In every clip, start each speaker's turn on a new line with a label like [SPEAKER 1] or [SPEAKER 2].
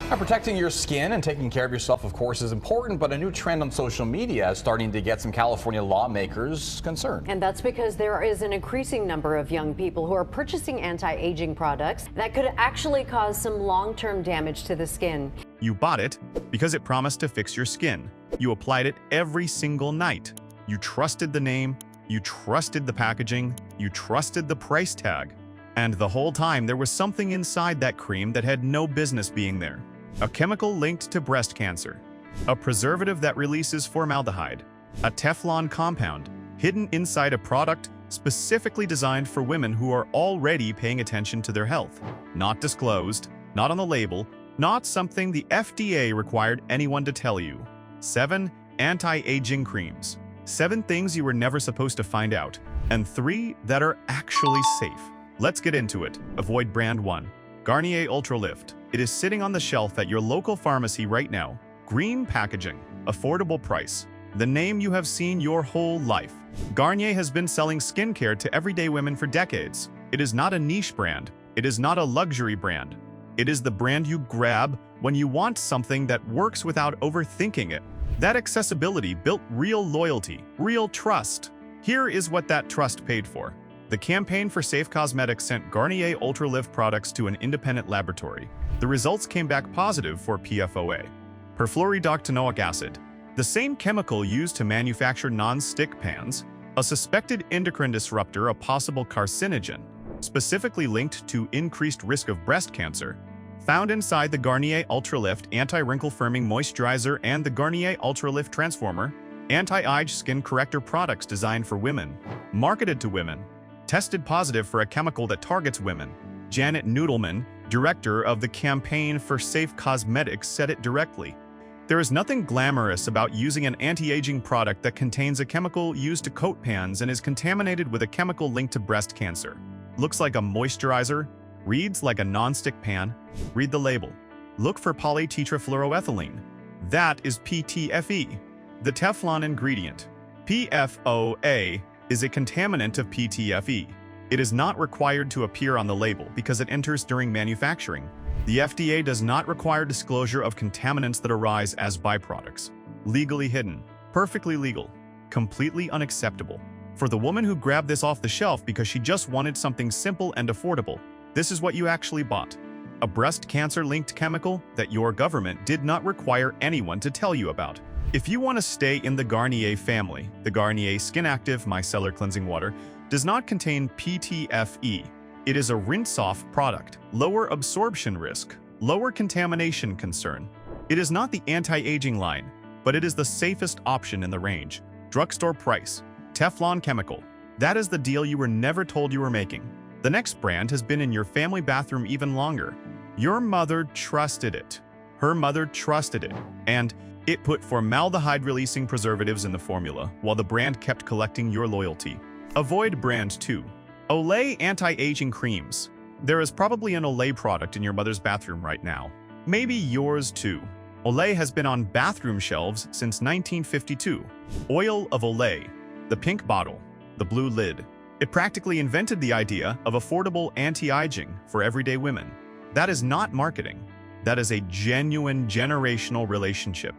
[SPEAKER 1] Now, protecting your skin and taking care of yourself, of course, is important, but a new trend on social media is starting to get some California lawmakers concerned.
[SPEAKER 2] And that's because there is an increasing number of young people who are purchasing anti-aging products that could actually cause some long-term damage to the skin.
[SPEAKER 3] You bought it because it promised to fix your skin. You applied it every single night. You trusted the name, you trusted the packaging, you trusted the price tag. And the whole time there was something inside that cream that had no business being there. A chemical linked to breast cancer, a preservative that releases formaldehyde, a Teflon compound hidden inside a product specifically designed for women who are already paying attention to their health. Not disclosed, not on the label, not something the FDA required anyone to tell you. 7 anti-aging creams. 7 things you were never supposed to find out. And 3 that are actually safe. Let's get into it. Avoid brand 1. Garnier Ultra Lift. It is sitting on the shelf at your local pharmacy right now. Green packaging, affordable price. The name you have seen your whole life. Garnier has been selling skincare to everyday women for decades. It is not a niche brand. It is not a luxury brand. It is the brand you grab when you want something that works without overthinking it. That accessibility built real loyalty, real trust. Here is what that trust paid for. The campaign for Safe Cosmetics sent Garnier Ultra Lift products to an independent laboratory. The results came back positive for PFOA, perfluoroctanoic acid, the same chemical used to manufacture non-stick pans, a suspected endocrine disruptor, a possible carcinogen, specifically linked to increased risk of breast cancer, found inside the Garnier Ultra Lift Anti-Wrinkle Firming Moisturizer and the Garnier Ultra Lift Transformer, anti-age skin corrector products designed for women, marketed to women, tested positive for a chemical that targets women. Janet Noodleman, director of the campaign for Safe Cosmetics, said it directly. There is nothing glamorous about using an anti-aging product that contains a chemical used to coat pans and is contaminated with a chemical linked to breast cancer. Looks like a moisturizer, reads like a non-stick pan. Read the label. Look for polytetrafluoroethylene. That is PTFE, the Teflon ingredient. PFOA is a contaminant of PTFE. It is not required to appear on the label because it enters during manufacturing. The FDA does not require disclosure of contaminants that arise as byproducts. Legally hidden, perfectly legal, completely unacceptable. For the woman who grabbed this off the shelf because she just wanted something simple and affordable, this is what you actually bought. A breast cancer-linked chemical that your government did not require anyone to tell you about. If you want to stay in the Garnier family, the Garnier Skin Active Micellar Cleansing Water does not contain PTFE. It is a rinse-off product, lower absorption risk, lower contamination concern. It is not the anti-aging line, but it is the safest option in the range. Drugstore price, Teflon chemical. That is the deal you were never told you were making. The next brand has been in your family bathroom even longer. Your mother trusted it. Her mother trusted it. And it put formaldehyde-releasing preservatives in the formula, while the brand kept collecting your loyalty. Avoid brand 2. Olay anti-aging creams. There is probably an Olay product in your mother's bathroom right now. Maybe yours too. Olay has been on bathroom shelves since 1952. Oil of Olay. The pink bottle. The blue lid. It practically invented the idea of affordable anti-aging for everyday women. That is not marketing. That is a genuine generational relationship.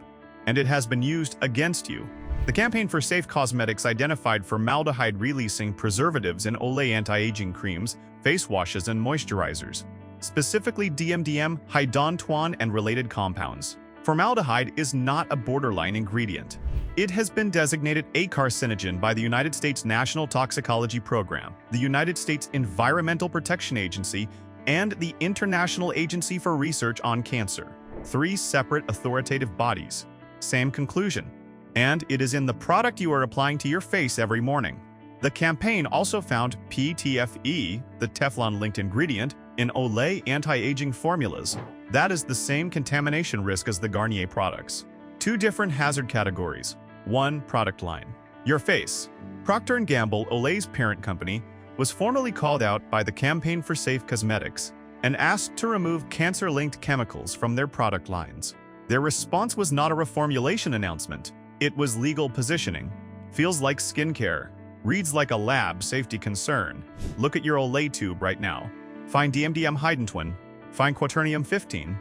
[SPEAKER 3] And it has been used against you. The campaign for Safe Cosmetics identified formaldehyde-releasing preservatives in Olay anti-aging creams, face washes, and moisturizers, specifically DMDM, hydontuan, and related compounds. Formaldehyde is not a borderline ingredient. It has been designated a carcinogen by the United States National Toxicology Program, the United States Environmental Protection Agency, and the International Agency for Research on Cancer. 3 separate authoritative bodies. Same conclusion. And it is in the product you are applying to your face every morning. The campaign also found PTFE, the Teflon-linked ingredient, in Olay anti-aging formulas. That is the same contamination risk as the Garnier products. 2 different hazard categories. 1 product line. Your face. Procter & Gamble, Olay's parent company, was formally called out by the Campaign for Safe Cosmetics and asked to remove cancer-linked chemicals from their product lines. Their response was not a reformulation announcement. It was legal positioning. Feels like skincare. Reads like a lab safety concern. Look at your Olay tube right now. Find DMDM hydontuan. Find quaternium 15.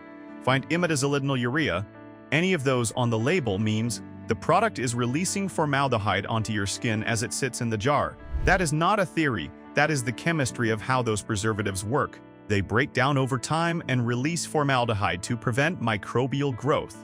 [SPEAKER 3] find imidazolidinylurea, any of those on the label means the product is releasing formaldehyde onto your skin as it sits in the jar. That is not a theory, that is the chemistry of how those preservatives work. They break down over time and release formaldehyde to prevent microbial growth.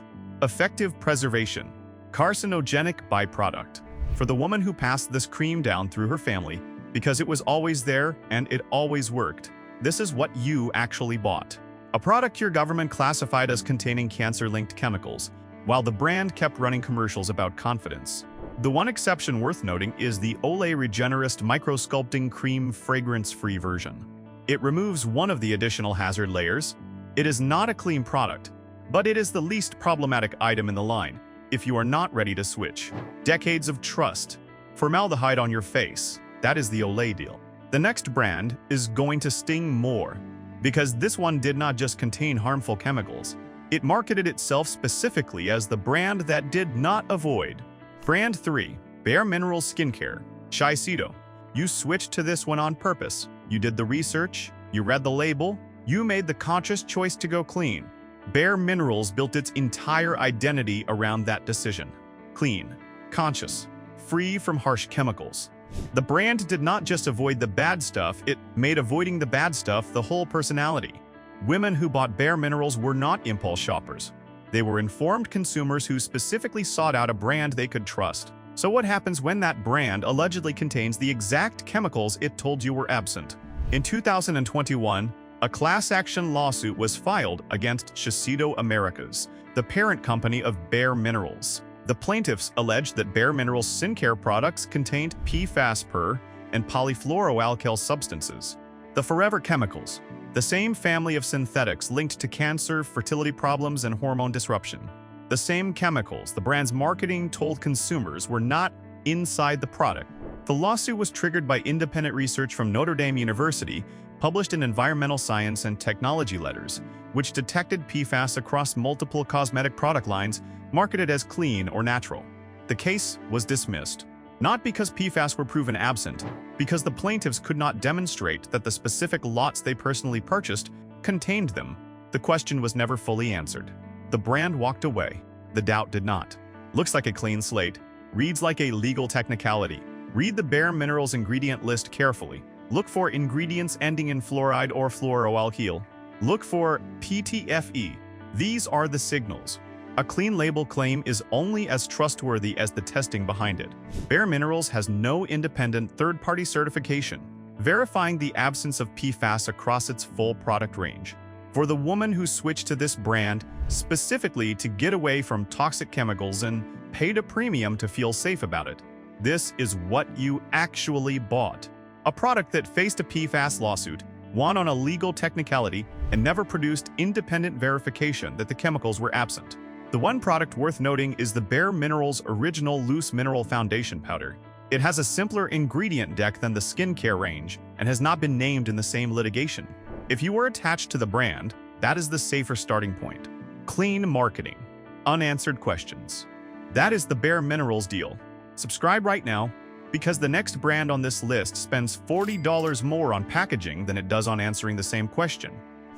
[SPEAKER 3] Effective preservation. Carcinogenic byproduct. For the woman who passed this cream down through her family, because it was always there and it always worked, this is what you actually bought. A product your government classified as containing cancer-linked chemicals, while the brand kept running commercials about confidence. The one exception worth noting is the Olay Regenerist Microsculpting Cream fragrance-free version. It removes one of the additional hazard layers. It is not a clean product, but it is the least problematic item in the line if you are not ready to switch. Decades of trust. Formaldehyde on your face. That is the Olay deal. The next brand is going to sting more, because this one did not just contain harmful chemicals. It marketed itself specifically as the brand that did not avoid. Brand 3, Bare Minerals Skincare, Shiseido. You switched to this one on purpose. You did the research, you read the label, you made the conscious choice to go clean. Bare Minerals built its entire identity around that decision. Clean, conscious, free from harsh chemicals. The brand did not just avoid the bad stuff, it made avoiding the bad stuff the whole personality. Women who bought Bare Minerals were not impulse shoppers. They were informed consumers who specifically sought out a brand they could trust. So what happens when that brand allegedly contains the exact chemicals it told you were absent? In 2021, a class action lawsuit was filed against Shiseido Americas, the parent company of Bare Minerals. The plaintiffs alleged that Bare Minerals skincare products contained PFAS and polyfluoroalkyl substances, the forever chemicals, the same family of synthetics linked to cancer, fertility problems, and hormone disruption. The same chemicals the brand's marketing told consumers were not inside the product. The lawsuit was triggered by independent research from Notre Dame University, published in Environmental Science and Technology Letters, which detected PFAS across multiple cosmetic product lines marketed as clean or natural. The case was dismissed, not because PFAS were proven absent, because the plaintiffs could not demonstrate that the specific lots they personally purchased contained them. The question was never fully answered. The brand walked away. The doubt did not. Looks like a clean slate. Reads like a legal technicality. Read the Bare Minerals ingredient list carefully. Look for ingredients ending in fluoride or fluoroalkyl. Look for PTFE. These are the signals. A clean label claim is only as trustworthy as the testing behind it. Bare Minerals has no independent third-party certification, verifying the absence of PFAS across its full product range. For the woman who switched to this brand specifically to get away from toxic chemicals and paid a premium to feel safe about it, this is what you actually bought. A product that faced a PFAS lawsuit, won on a legal technicality, and never produced independent verification that the chemicals were absent. The one product worth noting is the Bare Minerals Original Loose Mineral Foundation Powder. It has a simpler ingredient deck than the skincare range and has not been named in the same litigation. If you were attached to the brand, that is the safer starting point. Clean marketing. Unanswered questions. That is the Bare Minerals deal. Subscribe right now, because the next brand on this list spends $40 more on packaging than it does on answering the same question.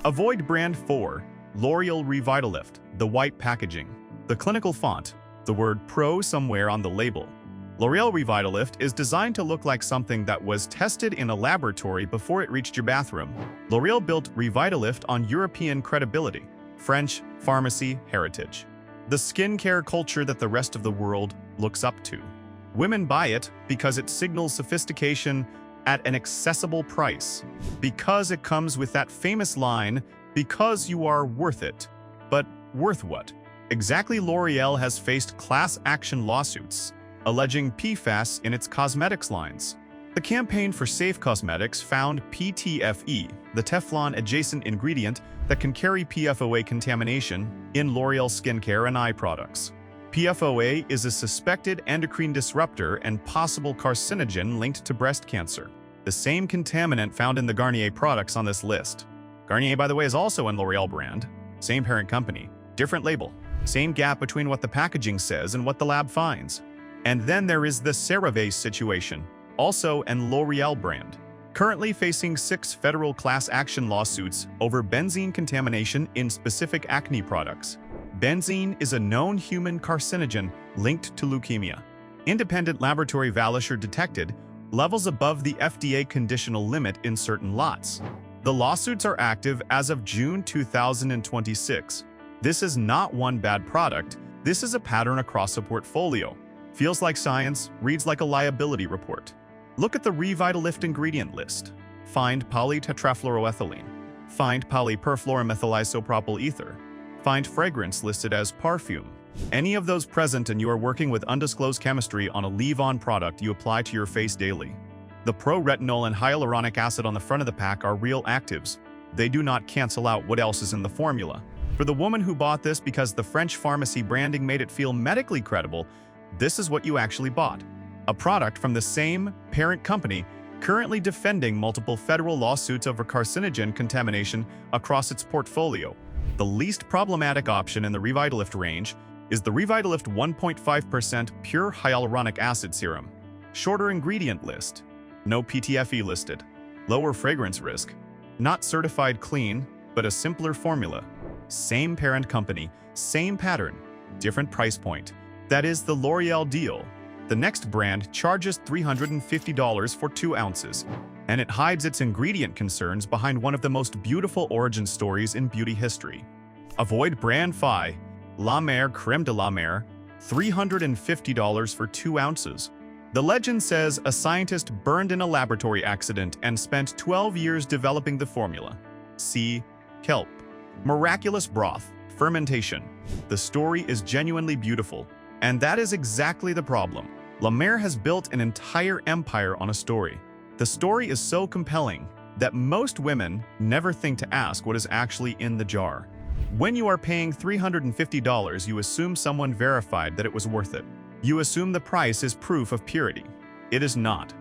[SPEAKER 3] Avoid brand 4, L'Oreal Revitalift, the white packaging, the clinical font, the word pro somewhere on the label. L'Oreal Revitalift is designed to look like something that was tested in a laboratory before it reached your bathroom. L'Oreal built Revitalift on European credibility, French pharmacy heritage, the skincare culture that the rest of the world looks up to. Women buy it because it signals sophistication at an accessible price, because it comes with that famous line, because you are worth it. But worth what? Exactly. L'Oreal has faced class action lawsuits, alleging PFAS in its cosmetics lines. The Campaign for Safe Cosmetics found PTFE, the Teflon adjacent ingredient that can carry PFOA contamination, in L'Oreal skincare and eye products. PFOA is a suspected endocrine disruptor and possible carcinogen linked to breast cancer, the same contaminant found in the Garnier products on this list. Garnier, by the way, is also an L'Oreal brand. Same parent company, different label. Same gap between what the packaging says and what the lab finds. And then there is the CeraVe situation, also an L'Oreal brand. currently facing 6 federal class action lawsuits over benzene contamination in specific acne products. Benzene is a known human carcinogen linked to leukemia. Independent laboratory valisure detected levels above the FDA conditional limit in certain lots. The lawsuits are active as of June 2026. This is not one bad product. This is a pattern across a portfolio. Feels like science, reads like a liability report. Look at the Revitalift ingredient list. Find polytetrafluoroethylene. Find polyperfluoromethylisopropyl ether. Find fragrance listed as perfume. Any of those present and you are working with undisclosed chemistry on a leave-on product you apply to your face daily. The pro-retinol and hyaluronic acid on the front of the pack are real actives. They do not cancel out what else is in the formula. For the woman who bought this because the French pharmacy branding made it feel medically credible, this is what you actually bought. A product from the same parent company currently defending multiple federal lawsuits over carcinogen contamination across its portfolio. The least problematic option in the Revitalift range is the Revitalift 1.5% pure hyaluronic acid serum. Shorter ingredient list. No PTFE listed. Lower fragrance risk. Not certified clean, but a simpler formula. Same parent company, same pattern, different price point. That is the L'Oreal deal. The next brand charges $350 for 2 ounces, and it hides its ingredient concerns behind one of the most beautiful origin stories in beauty history. Avoid brand Phi, La Mer Creme de la Mer, $350 for 2 ounces. The legend says a scientist burned in a laboratory accident and spent 12 years developing the formula. See kelp. Miraculous broth, fermentation. The story is genuinely beautiful, and that is exactly the problem. La Mer has built an entire empire on a story. The story is so compelling that most women never think to ask what is actually in the jar. When you are paying $350, you assume someone verified that it was worth it. You assume the price is proof of purity. It is not.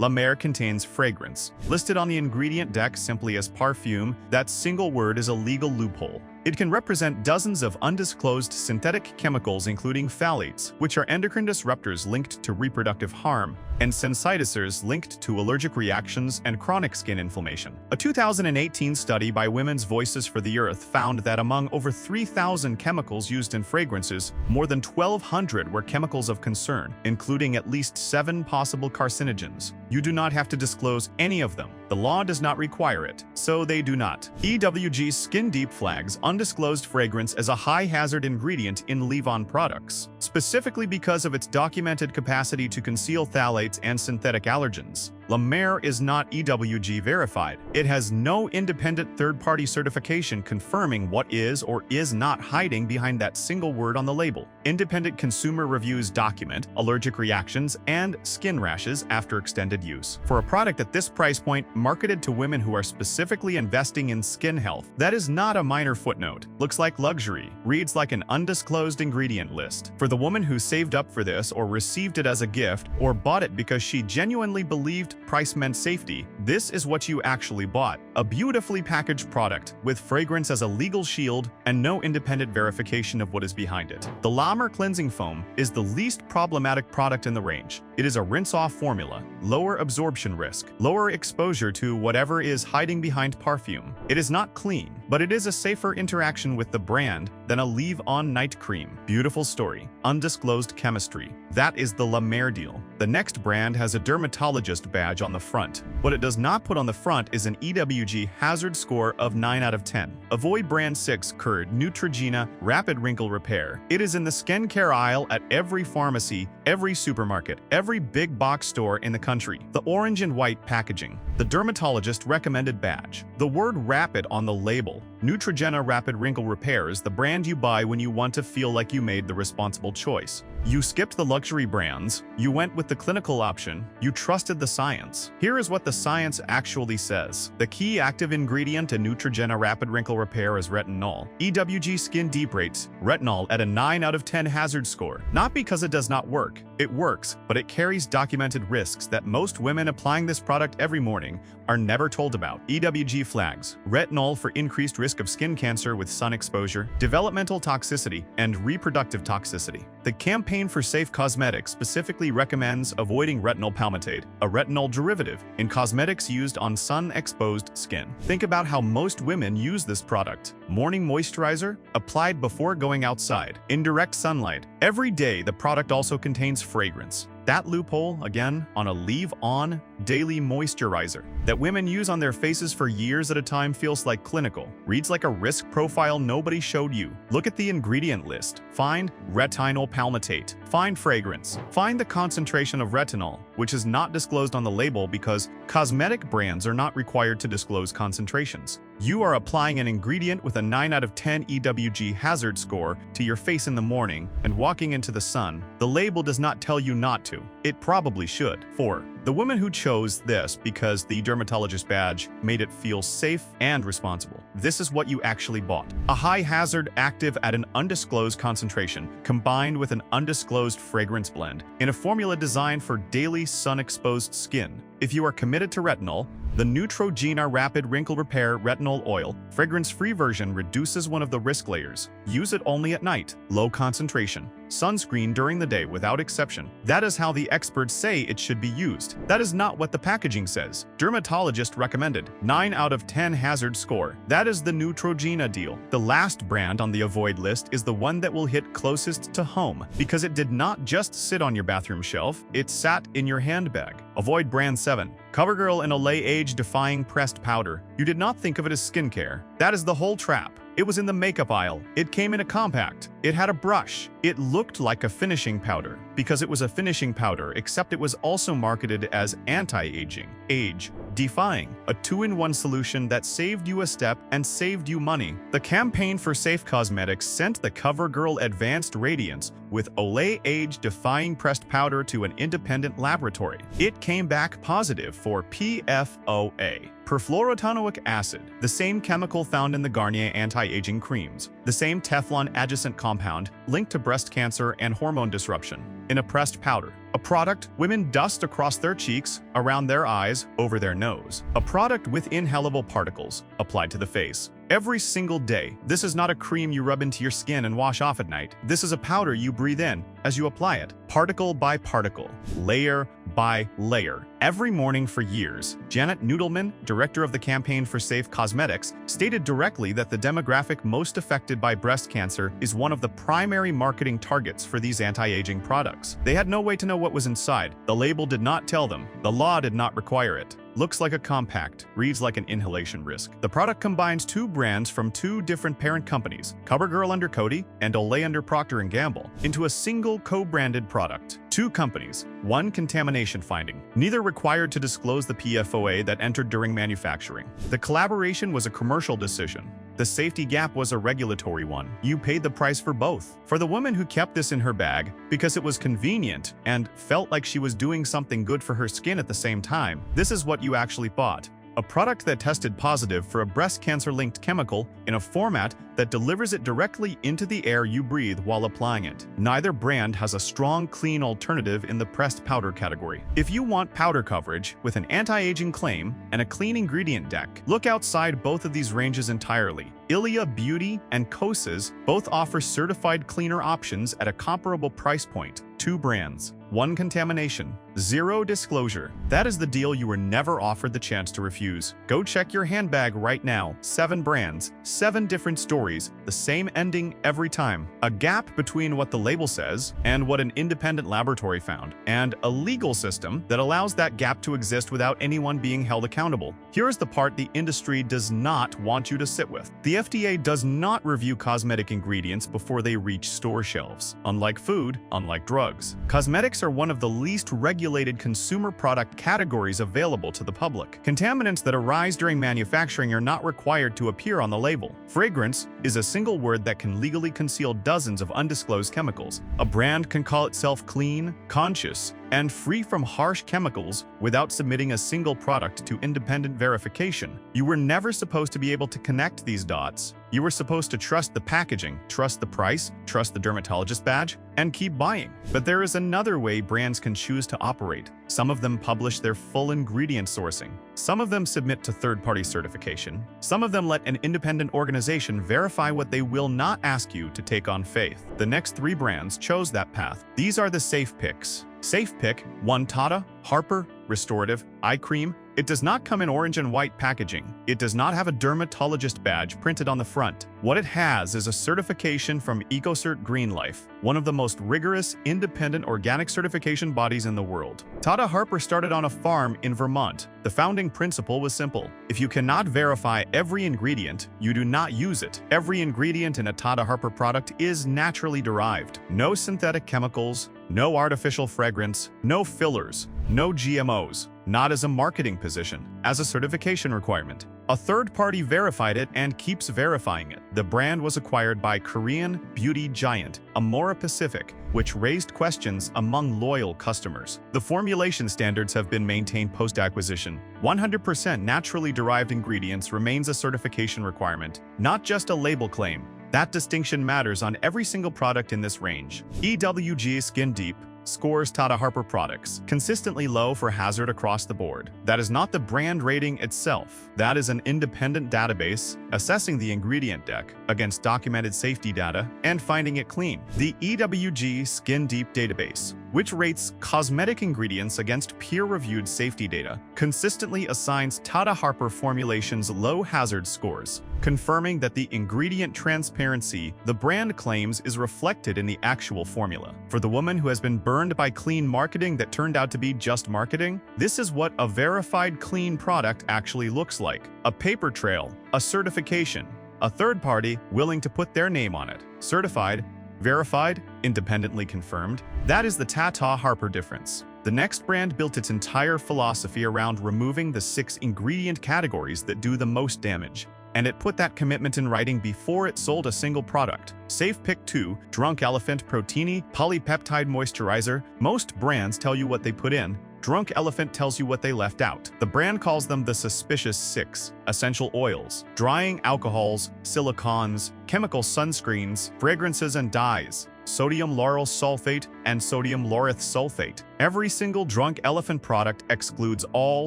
[SPEAKER 3] La Mer contains fragrance. Listed on the ingredient deck simply as perfume, that single word is a legal loophole. It can represent dozens of undisclosed synthetic chemicals including phthalates, which are endocrine disruptors linked to reproductive harm, and sensitizers linked to allergic reactions and chronic skin inflammation. A 2018 study by Women's Voices for the Earth found that among over 3,000 chemicals used in fragrances, more than 1,200 were chemicals of concern, including at least 7 possible carcinogens. You do not have to disclose any of them. The law does not require it, so they do not. EWG Skin Deep flags undisclosed fragrance as a high-hazard ingredient in leave-on products, specifically because of its documented capacity to conceal phthalates and synthetic allergens. La Mer is not EWG verified. It has no independent third-party certification confirming what is or is not hiding behind that single word on the label. Independent consumer reviews document allergic reactions and skin rashes after extended use. For a product at this price point marketed to women who are specifically investing in skin health, that is not a minor footnote. Looks like luxury, reads like an undisclosed ingredient list. For the woman who saved up for this or received it as a gift or bought it because she genuinely believed price meant safety, this is what you actually bought. A beautifully packaged product with fragrance as a legal shield and no independent verification of what is behind it. The La Mer Cleansing Foam is the least problematic product in the range. It is a rinse-off formula, lower absorption risk, lower exposure to whatever is hiding behind perfume. It is not clean, but it is a safer interaction with the brand than a leave-on night cream. Beautiful story. Undisclosed chemistry. That is the La Mer deal. The next brand has a dermatologist badge on the front. What it does not put on the front is an EWG hazard score of 9 out of 10. Avoid brand 6 Curd Neutrogena Rapid Wrinkle Repair. It is in the skincare aisle at every pharmacy, every supermarket, every big box store in the country. The orange and white packaging. The dermatologist recommended badge. The word rapid on the label. Neutrogena Rapid Wrinkle Repair is the brand you buy when you want to feel like you made the responsible choice. You skipped the luxury brands, you went with the clinical option, you trusted the science. Here is what the science actually says. The key active ingredient in Neutrogena Rapid Wrinkle Repair is retinol. EWG Skin Deep rates retinol at a 9 out of 10 hazard score. Not because it does not work, cosmetic. It works, but it carries documented risks that most women applying this product every morning are never told about. EWG flags: retinol for increased risk of skin cancer with sun exposure, developmental toxicity, and reproductive toxicity. The Campaign for Safe Cosmetics specifically recommends avoiding retinol palmitate, a retinol derivative, in cosmetics used on sun-exposed skin. Think about how most women use this product. Morning moisturizer, applied before going outside, in direct sunlight. Every day, the product also contains fragrance. That loophole, again, on a leave-on daily moisturizer that women use on their faces for years at a time feels like clinical. Reads like a risk profile nobody showed you. Look at the ingredient list. Find retinol palmitate. Find fragrance. Find the concentration of retinol, which is not disclosed on the label because cosmetic brands are not required to disclose concentrations. You are applying an ingredient with a 9 out of 10 EWG hazard score to your face in the morning and walking into the sun. The label does not tell you not to. It probably should. 4. The woman who chose this because the dermatologist badge made it feel safe and responsible. This is what you actually bought. A high-hazard active at an undisclosed concentration combined with an undisclosed fragrance blend in a formula designed for daily sun-exposed skin. If you are committed to retinol, the Neutrogena Rapid Wrinkle Repair Retinol Oil fragrance-free version reduces one of the risk layers. Use it only at night. Low concentration. Sunscreen during the day without exception. That is how the experts say it should be used. That is not what the packaging says. Dermatologist recommended. 9 out of 10 hazard score. That is the Neutrogena deal. The last brand on the avoid list is the one that will hit closest to home because it did not just sit on your bathroom shelf, it sat in your handbag. Avoid brand 7. CoverGirl and Olay age-defying pressed powder. You did not think of it as skincare. That is the whole trap. It was in the makeup aisle. It came in a compact. It had a brush. It looked like a finishing powder because it was a finishing powder, except it was also marketed as anti-aging, age-defying, a 2-in-1 solution that saved you a step and saved you money. The Campaign for Safe Cosmetics sent the CoverGirl Advanced Radiance with Olay age-defying pressed powder to an independent laboratory. It came back positive for PFOA, perfluoroalkylic acid, the same chemical found in the Garnier anti-aging creams, the same Teflon adjacent compound linked to breast cancer and hormone disruption, in a pressed powder. A product women dust across their cheeks, around their eyes, over their nose. A product with inhalable particles applied to the face. Every single day. This is not a cream you rub into your skin and wash off at night. This is a powder you breathe in as you apply it, particle by particle, layer by layer. Every morning for years, Janet Noodleman, director of the Campaign for Safe Cosmetics, stated directly that the demographic most affected by breast cancer is one of the primary marketing targets for these anti-aging products. They had no way to know what was inside. The label did not tell them. The law did not require it. Looks like a compact, reads like an inhalation risk. The product combines 2 brands from 2 different parent companies, CoverGirl under Coty and Olay under Procter & Gamble, into a single co-branded product. 2 companies, 1 contamination finding, neither required to disclose the PFOA that entered during manufacturing. The collaboration was a commercial decision. The safety gap was a regulatory one. You paid the price for both. For the woman who kept this in her bag because it was convenient and felt like she was doing something good for her skin at the same time, this is what you actually bought. A product that tested positive for a breast cancer-linked chemical in a format that delivers it directly into the air you breathe while applying it. Neither brand has a strong, clean alternative in the pressed powder category. If you want powder coverage with an anti-aging claim and a clean ingredient deck, look outside both of these ranges entirely. Ilia Beauty and Kosas both offer certified cleaner options at a comparable price point. 2 brands, 1 contamination, 0 disclosure. That is the deal you were never offered the chance to refuse. Go check your handbag right now. 7 brands, 7 different stories, the same ending every time. A gap between what the label says and what an independent laboratory found, and a legal system that allows that gap to exist without anyone being held accountable. Here's the part the industry does not want you to sit with. The FDA does not review cosmetic ingredients before they reach store shelves. Unlike food, unlike drugs, cosmetics are one of the least regulated consumer product categories available to the public. Contaminants that arise during manufacturing are not required to appear on the label. Fragrance is a single word that can legally conceal dozens of undisclosed chemicals. A brand can call itself clean, conscious, and free from harsh chemicals without submitting a single product to independent verification. You were never supposed to be able to connect these dots. You were supposed to trust the packaging, trust the price, trust the dermatologist badge, and keep buying. But there is another way brands can choose to operate. Some of them publish their full ingredient sourcing. Some of them submit to third-party certification. Some of them let an independent organization verify what they will not ask you to take on faith. The next 3 brands chose that path. These are the safe picks. Safe pick 1 Tata Harper Restorative Eye Cream. It does not come in orange and white packaging. It does not have a dermatologist badge printed on the front. What it has is a certification from EcoCert Green Life, one of the most rigorous, independent organic certification bodies in the world. Tata Harper started on a farm in Vermont. The founding principle was simple. If you cannot verify every ingredient, you do not use it. Every ingredient in a Tata Harper product is naturally derived. No synthetic chemicals, no artificial fragrance, no fillers, no GMOs. Not as a marketing position, as a certification requirement. A third party verified it and keeps verifying it. The brand was acquired by Korean beauty giant Amora Pacific, which raised questions among loyal customers. The formulation standards have been maintained post-acquisition. 100% naturally derived ingredients remains a certification requirement, not just a label claim. That distinction matters on every single product in this range. EWG Skin Deep scores Tata Harper products consistently low for hazard across the board. That is not the brand rating itself. That is an independent database assessing the ingredient deck against documented safety data and finding it clean. The EWG Skin Deep database, which rates cosmetic ingredients against peer-reviewed safety data, consistently assigns Tata Harper formulations low hazard scores, confirming that the ingredient transparency the brand claims is reflected in the actual formula. For the woman who has been burned by clean marketing that turned out to be just marketing, this is what a verified clean product actually looks like. A paper trail, a certification, a third party willing to put their name on it. Certified, verified, independently confirmed. That is the Tata Harper difference. The next brand built its entire philosophy around removing the 6 ingredient categories that do the most damage. And it put that commitment in writing before it sold a single product. Safe Pick 2, Drunk Elephant Protini Polypeptide Moisturizer. Most brands tell you what they put in. Drunk Elephant tells you what they left out. The brand calls them the suspicious 6. Essential oils, drying alcohols, silicones, chemical sunscreens, fragrances and dyes, sodium lauryl sulfate and sodium laureth sulfate. Every single Drunk Elephant product excludes all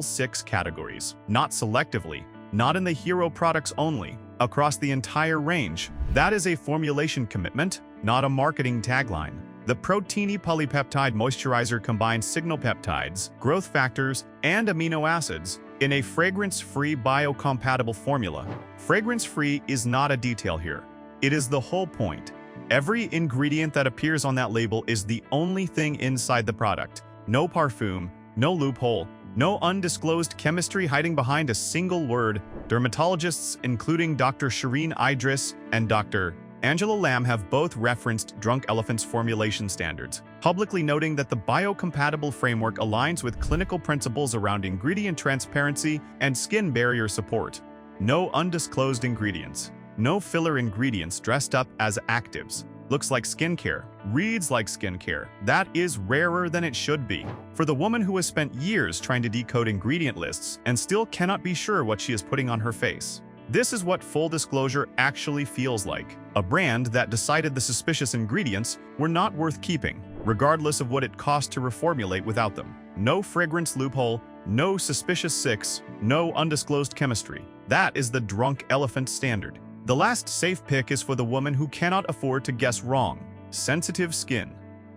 [SPEAKER 3] 6 categories. Not selectively, not in the hero products only, across the entire range. That is a formulation commitment, not a marketing tagline. The Protini Polypeptide Moisturizer combines signal peptides, growth factors, and amino acids in a fragrance-free biocompatible formula. Fragrance-free is not a detail here. It is the whole point. Every ingredient that appears on that label is the only thing inside the product. No parfum, no loophole, no undisclosed chemistry hiding behind a single word. Dermatologists, including Dr. Shireen Idris and Dr. Angela Lam, have both referenced Drunk Elephant's formulation standards, publicly noting that the biocompatible framework aligns with clinical principles around ingredient transparency and skin barrier support. No undisclosed ingredients. No filler ingredients dressed up as actives. Looks like skincare, reads like skincare. That is rarer than it should be. For the woman who has spent years trying to decode ingredient lists and still cannot be sure what she is putting on her face. This is what full disclosure actually feels like. A brand that decided the suspicious ingredients were not worth keeping, regardless of what it cost to reformulate without them. No fragrance loophole, no suspicious 6, no undisclosed chemistry. That is the Drunk Elephant standard. The last safe pick is for the woman who cannot afford to guess wrong. Sensitive skin.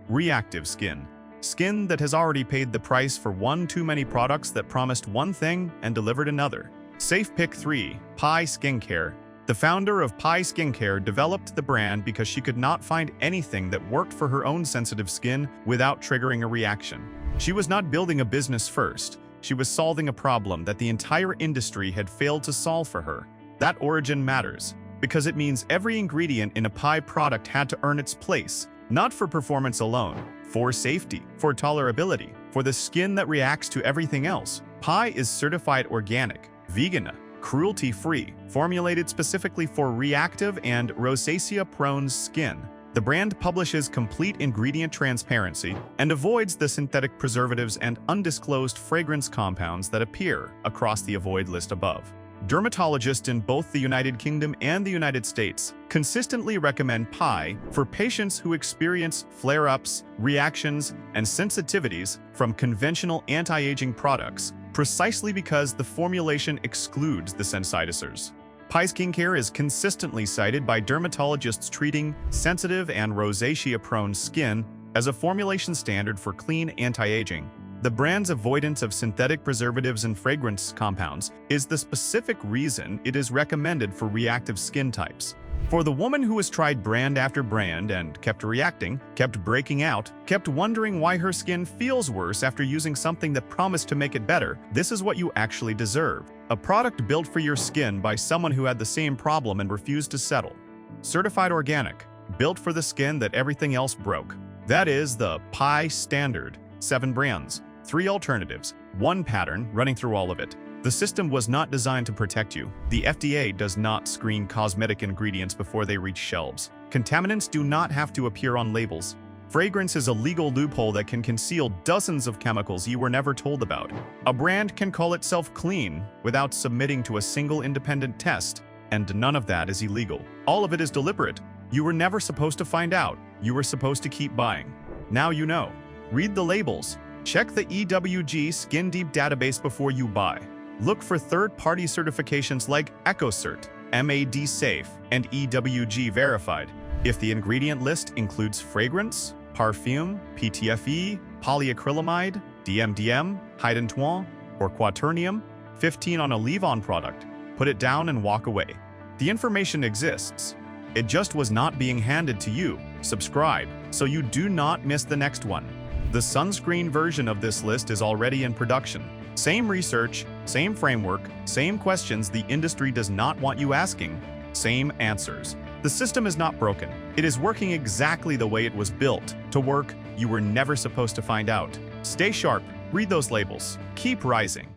[SPEAKER 3] Reactive skin. Skin that has already paid the price for one too many products that promised one thing and delivered another. Safe pick 3, Pai Skincare. The founder of Pai Skincare developed the brand because she could not find anything that worked for her own sensitive skin without triggering a reaction. She was not building a business first. She was solving a problem that the entire industry had failed to solve for her. That origin matters, because it means every ingredient in a Pai product had to earn its place, not for performance alone, for safety, for tolerability, for the skin that reacts to everything else. Pai is certified organic, vegan, cruelty-free, formulated specifically for reactive and rosacea-prone skin. The brand publishes complete ingredient transparency and avoids the synthetic preservatives and undisclosed fragrance compounds that appear across the avoid list above. Dermatologists in both the United Kingdom and the United States consistently recommend Pai for patients who experience flare-ups, reactions, and sensitivities from conventional anti-aging products, precisely because the formulation excludes the sensitizers. Pai Skincare is consistently cited by dermatologists treating sensitive and rosacea-prone skin as a formulation standard for clean anti-aging. The brand's avoidance of synthetic preservatives and fragrance compounds is the specific reason it is recommended for reactive skin types. For the woman who has tried brand after brand and kept reacting, kept breaking out, kept wondering why her skin feels worse after using something that promised to make it better, this is what you actually deserve. A product built for your skin by someone who had the same problem and refused to settle. Certified organic, built for the skin that everything else broke. That is the Pai Standard. 7 brands, 3 alternatives, 1 pattern running through all of it. The system was not designed to protect you. The FDA does not screen cosmetic ingredients before they reach shelves. Contaminants do not have to appear on labels. Fragrance is a legal loophole that can conceal dozens of chemicals you were never told about. A brand can call itself clean without submitting to a single independent test, and none of that is illegal. All of it is deliberate. You were never supposed to find out. You were supposed to keep buying. Now you know. Read the labels. Check the EWG Skin Deep database before you buy. Look for third-party certifications like EcoCert, MAD Safe, and EWG Verified. If the ingredient list includes fragrance, perfume, PTFE, polyacrylamide, DMDM, hydantoin, or quaternium, 15 on a leave-on product, put it down and walk away. The information exists. It just was not being handed to you. Subscribe so you do not miss the next one. The sunscreen version of this list is already in production. Same research, same framework, same questions the industry does not want you asking, same answers. The system is not broken. It is working exactly the way it was built to work. You were never supposed to find out. Stay sharp, read those labels, keep rising.